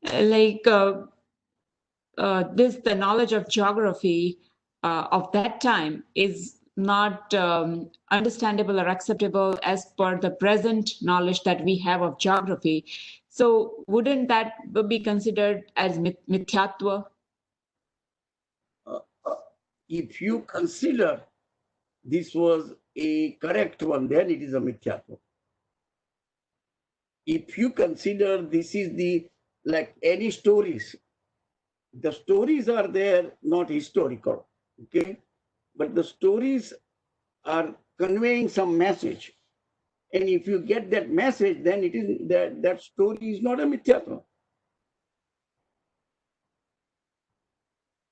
the knowledge of geography of that time is not understandable or acceptable as per the present knowledge that we have of geography. So wouldn't that be considered as Mithyatva? If you consider this was a correct one, then it is a Mithyatva. If you consider this is like any stories, the stories are there, not historical, okay? But the stories are conveying some message. And if you get that message, then it is that story is not a Mithyatva.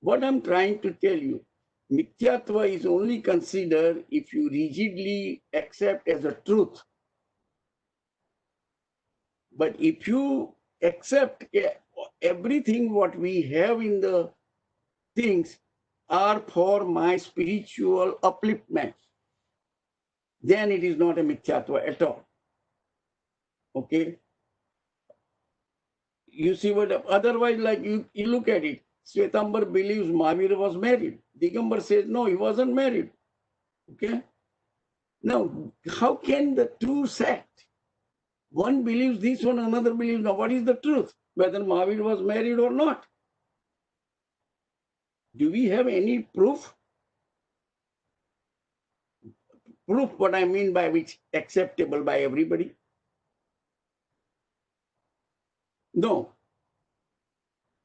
What I'm trying to tell you, Mithyatva is only considered if you rigidly accept as a truth. But if you accept everything what we have in the things are for my spiritual upliftment, then it is not a Mithyatva at all. Okay? You see what, otherwise, like you look at it, Svetambar believes Mahavira was married. Digambar says, no, he wasn't married. Okay? Now, how can the two sect? One believes this one, another believes no. What is the truth? Whether Mahavira was married or not? Do we have any proof? Proof, what I mean by which acceptable by everybody? No.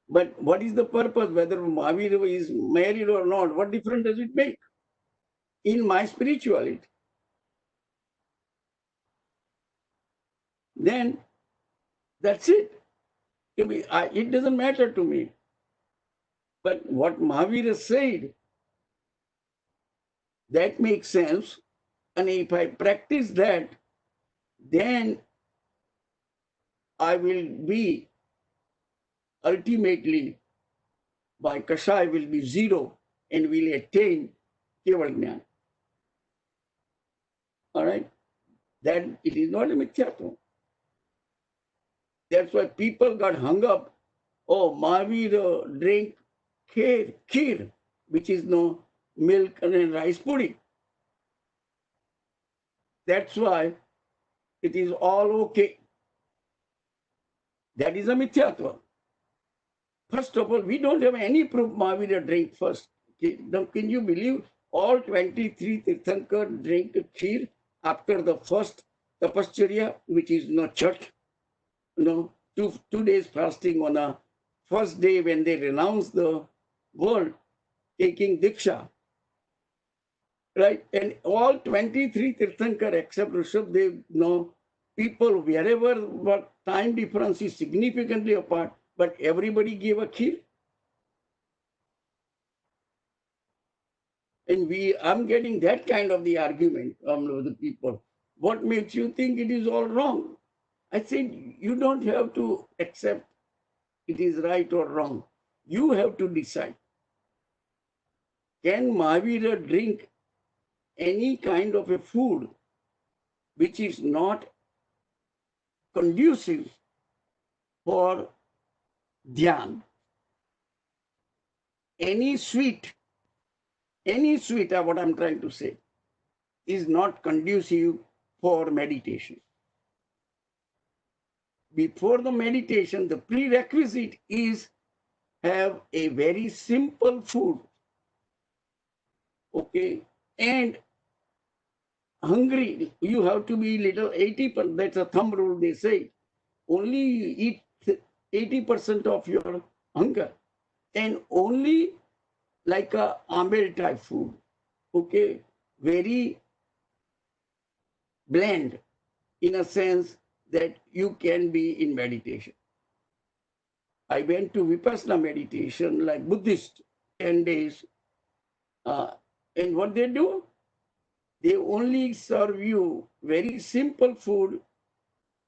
But what is the purpose? Whether Mahavira is married or not, what difference does it make in my spirituality? Then that's it. It doesn't matter to me. But what Mahavira said, that makes sense. And if I practice that, then I will be ultimately, by Kashay will be zero and will attain Keval Jnana. All right? Then it is not a Mithyatva. That's why people got hung up. Oh, Mahavira drink kheer, which is no milk and rice pudding. That's why it is all okay. That is a Mithyatva. First of all, we don't have any proof Mahavira drank first. Now, can you believe all 23 Tirthankar drank kheer after the first Tapacharya, which is no church? No, 2 days fasting on a first day when they renounce the world, taking Diksha. Right? And all 23 Tirthankar except Rishabh, they know people wherever what time difference is significantly apart, but everybody gave a kheer. And I'm getting that kind of the argument from the people. What makes you think it is all wrong? I said, you don't have to accept it is right or wrong. You have to decide. Can Mahavira drink any kind of a food which is not conducive for dhyan? Any sweet, what I'm trying to say, is not conducive for meditation. Before the meditation, the prerequisite is have a very simple food. Okay, and hungry, you have to be little 80%, that's a thumb rule they say. Only eat 80% of your hunger and only like a ambel type food. Okay, very bland in a sense that you can be in meditation. I went to Vipassana meditation like Buddhist 10 days. And what they do? They only serve you very simple food,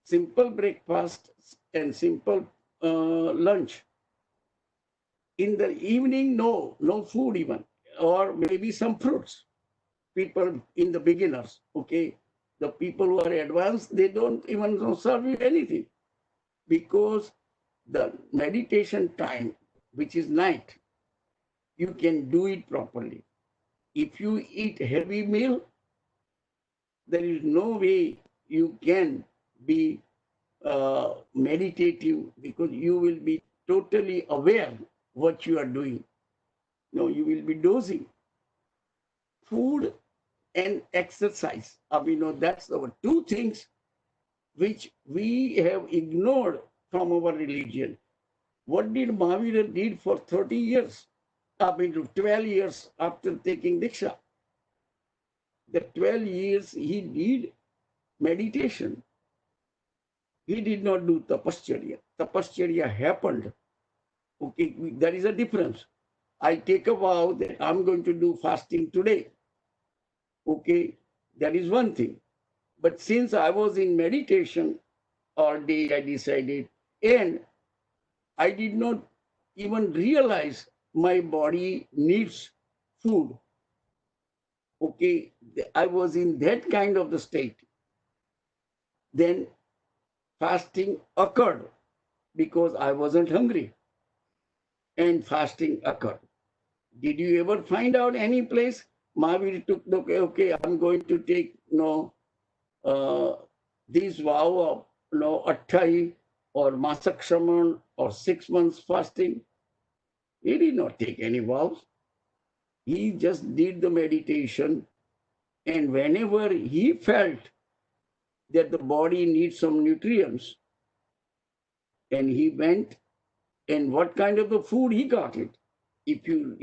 simple breakfast, and simple lunch. In the evening, no food even, or maybe some fruits. People in the beginners, okay? The people who are advanced, they don't even serve you anything because the meditation time, which is night, you can do it properly. If you eat heavy meal, there is no way you can be meditative, because you will be totally aware what you are doing. No, you will be dozing. Food and exercise. That's our two things which we have ignored from our religion. What did Mahavira did for 30 years? 12 years after taking Diksha. The 12 years he did meditation. He did not do tapascharya. Tapascharya happened. Okay, there is a difference. I take a vow that I'm going to do fasting today. Okay, that is one thing. But since I was in meditation all day, I decided, and I did not even realize my body needs food. Okay, I was in that kind of the state. Then fasting occurred because I wasn't hungry, and fasting occurred. Did you ever find out any place Mahavir took, okay, I'm going to take this vow of Atthai or Masakshaman or 6 months fasting? He did not take any vows. He just did the meditation, and whenever he felt that the body needs some nutrients, and he went, and what kind of the food he got it. If you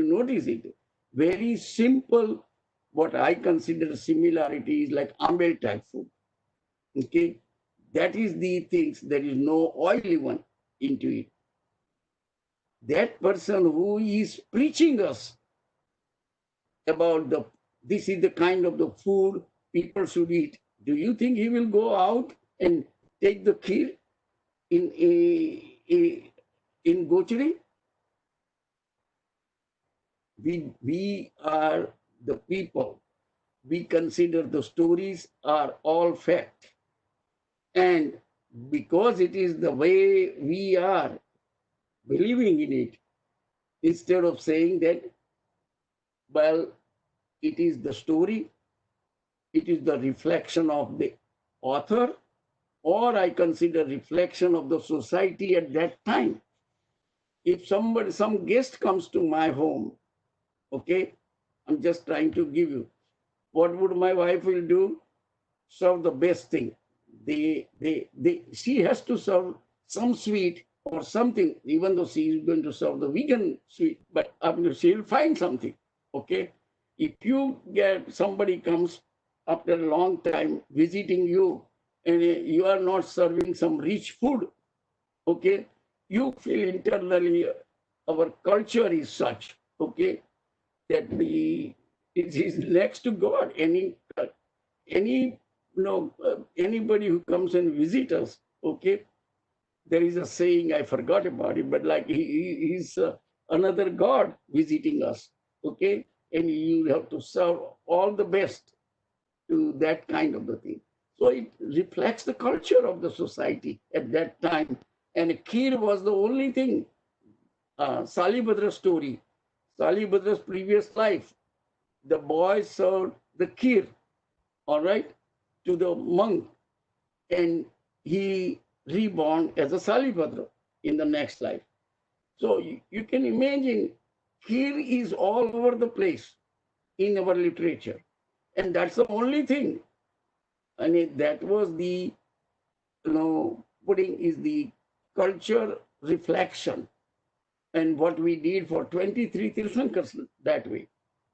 notice it, very simple, what I consider similarity is like ambel type food. Okay, that is the things. There is no oily one into it. That person who is preaching us about this is the kind of the food people should eat. Do you think he will go out and take the kheer in Gochari? We are the people. We consider the stories are all fact. And because it is the way we are believing in it, instead of saying that, well, it is the story, it is the reflection of the author, or I consider reflection of the society at that time. If some guest comes to my home, okay, I'm just trying to give you, what would my wife will do? Serve the best thing. She has to serve some sweet or something, even though she is going to serve the vegan sweet, but she'll find something. Okay, if you get somebody comes after a long time visiting you, and you are not serving some rich food, okay, you feel internally our culture is such, okay, that it is next to God. Anybody who comes and visits us, okay, there is a saying, I forgot about it, but like he's another God visiting us, okay, and you have to serve all the best to that kind of the thing. So it reflects the culture of the society at that time. And kheer was the only thing. Salibhadra's story, Salibhadra's previous life, the boy served the kheer, all right, to the monk, and he reborn as a Salibhadra in the next life. So you can imagine, kheer is all over the place in our literature, and that's the only thing. And that was the, putting is the culture reflection, and what we did for 23 Tirthankars that way.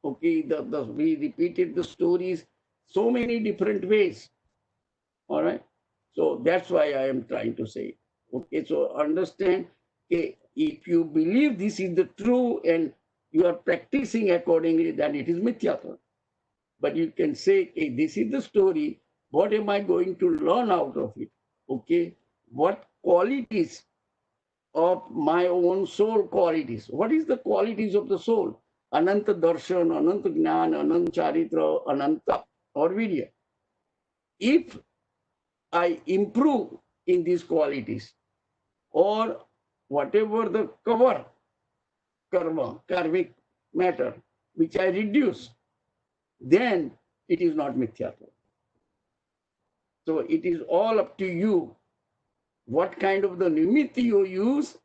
Okay, we repeated the stories so many different ways. All right. So that's why I am trying to say. Okay, so understand, okay, if you believe this is the true and you are practicing accordingly, then it is Mithyatva. But you can say, okay, this is the story. What am I going to learn out of it? Okay, what qualities of my own soul qualities? What is the qualities of the soul? Ananta darshan, ananta jnana, ananta charitra, ananta or vidya. If I improve in these qualities, or whatever the karmic matter, which I reduce, then it is not Mithyatva. So it is all up to you. What kind of the nimitta you use,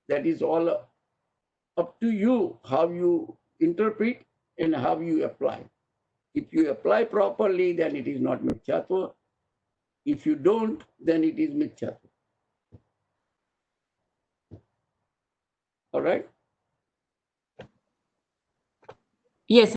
that is all up to you, how you interpret and how you apply. If you apply properly, then it is not Mithyatva. If you don't, then it is Mithyatva. All right? Yes.